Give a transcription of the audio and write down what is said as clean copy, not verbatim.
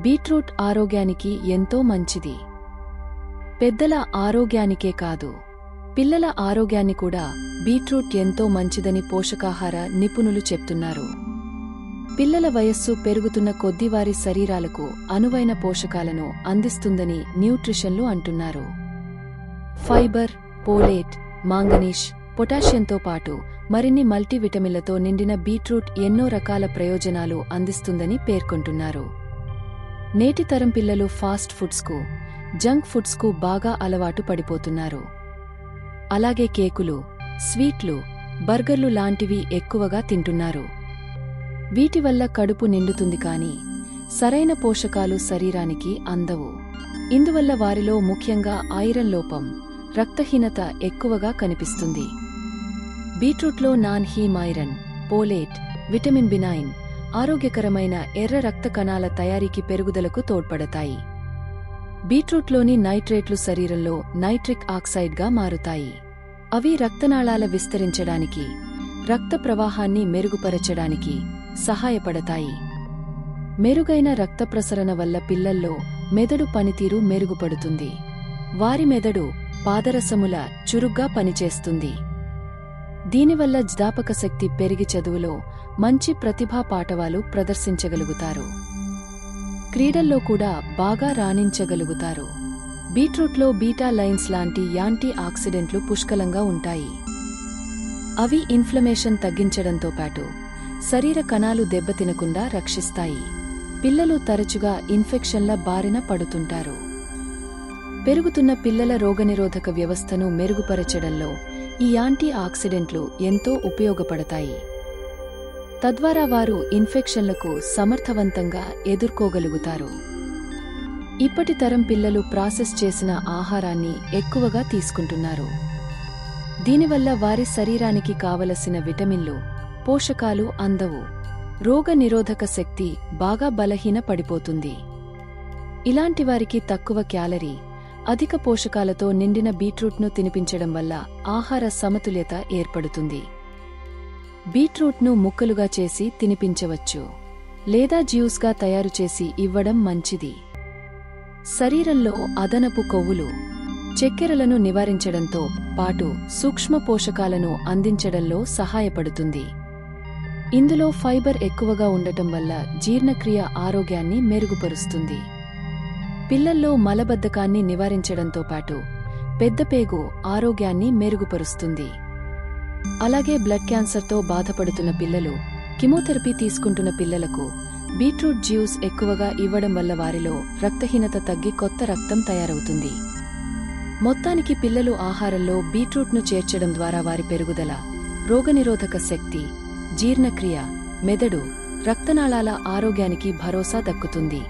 Beetroot ఆరోగ్యానికి ఎంతో మంచిది. పెద్దల ఆరోగ్యానికే కాదు, పిల్లల ఆరోగ్యాన్ని కూడా బీట్రూట్ ఎంతో మంచిదని పోషకాహార నిపుణులు చెప్తున్నారు. పిల్లల వయస్సు పెరుగుతున్న కొద్దీ వారి శరీరాలకు అనువైన పోషకాలను అందిస్తుందని న్యూట్రిషన్లు అంటున్నారు. ఫైబర్, పోలేట్, మాంగనీష్, పొటాషియంతో పాటు మరిన్ని మల్టీవిటమిన్లతో నిండిన బీట్రూట్ ఎన్నో రకాల ప్రయోజనాలు అందిస్తుందని పేర్కొంటున్నారు. నేటి తరం పిల్లలు ఫాస్ట్ ఫుడ్స్కు, జంక్ ఫుడ్స్కు బాగా అలవాటు పడిపోతున్నారు. అలాగే కేకులు, స్వీట్లు, బర్గర్లు లాంటివి ఎక్కువగా తింటున్నారు. వీటి వల్ల కడుపు నిండుతుంది కానీ సరైన పోషకాలు శరీరానికి అందవు. ఇందువల్ల వారిలో ముఖ్యంగా ఐరన్ లోపం, రక్తహీనత ఎక్కువగా కనిపిస్తుంది. బీట్రూట్లో non heme iron, folate, vitamin B nine ఆరోగ్యకరమైన ఎర్ర రక్త కణాల తయారీకి పెరుగుదలకు తోడ్పడతాయి. బీట్రూట్లోని నైట్రేట్లు శరీరంలో నైట్రిక్ ఆక్సైడ్గా మారుతాయి. అవి రక్తనాళాల విస్తరించడానికి, రక్త ప్రవాహాన్ని మెరుగుపరచడానికి సహాయపడతాయి. మెరుగైన రక్త ప్రసరణ వల్ల పిల్లల్లో మెదడు పనితీరు మెరుగుపడుతుంది. వారి మెదడు పాదరసముల చురుగ్గా పనిచేస్తుంది. దీనివల్ల జ్ఞాపకశక్తి పెరిగి చదువులో మంచి ప్రతిభా పాటవాలు ప్రదర్శించగలుగుతారు. క్రీడల్లో కూడా బాగా రాణించగలుగుతారు. బీట్రూట్లో బీటా లైన్స్ లాంటి యాంటీ ఆక్సిడెంట్లు పుష్కలంగా ఉంటాయి. అవి ఇన్ఫ్లమేషన్ తగ్గించడంతో పాటు శరీర కణాలు దెబ్బతినకుండా రక్షిస్తాయి. పిల్లలు తరచుగా ఇన్ఫెక్షన్ల బారిన పడుతుంటారు. పెరుగుతున్న పిల్లల రోగనిరోధక వ్యవస్థను మెరుగుపరచడంలో ఈ యాంటీ ఆక్సిడెంట్లు ఎంతో ఉపయోగపడతాయి. తద్వారా వారు ఇన్ఫెక్షన్లకు సమర్థవంతంగా ఎదుర్కోగలుగుతారు. ఇప్పటి తరం పిల్లలు ప్రాసెస్ చేసిన ఆహారాన్ని ఎక్కువగా తీసుకుంటున్నారు. దీనివల్ల వారి శరీరానికి కావలసిన విటమిన్లు, పోషకాలు అందవు. రోగ నిరోధక శక్తి బాగా బలహీన పడిపోతుంది. ఇలాంటి వారికి తక్కువ క్యాలరీ, అధిక పోషకాలతో నిండిన బీట్రూట్ను తినిపించడం వల్ల ఆహార సమతుల్యత ఏర్పడుతుంది. బీట్రూట్ను ముక్కలుగా చేసి తినిపించవచ్చు, లేదా జ్యూస్గా తయారుచేసి ఇవ్వడం మంచిది. శరీరంలో అదనపు కొవ్వులు, చక్కెరలను నివారించడంతో పాటు సూక్ష్మ పోషకాలను అందించడంలో సహాయపడుతుంది. ఇందులో ఫైబర్ ఎక్కువగా ఉండటం వల్ల జీర్ణక్రియ ఆరోగ్యాన్ని మెరుగుపరుస్తుంది. పిల్లల్లో మలబద్ధకాన్ని నివారించడంతో పాటు పెద్దపేగు ఆరోగ్యాన్ని మెరుగుపరుస్తుంది. అలాగే బ్లడ్ క్యాన్సర్తో బాధపడుతున్న పిల్లలు, కిమోథెరపీ తీసుకుంటున్న పిల్లలకు బీట్రూట్ జ్యూస్ ఎక్కువగా ఇవ్వడం వల్ల వారిలో రక్తహీనత తగ్గి కొత్త రక్తం తయారవుతుంది. మొత్తానికి పిల్లలు ఆహారంలో బీట్రూట్ను చేర్చడం ద్వారా వారి పెరుగుదల, రోగనిరోధక శక్తి, జీర్ణక్రియ, మెదడు, రక్తనాళాల ఆరోగ్యానికి భరోసా దక్కుతుంది.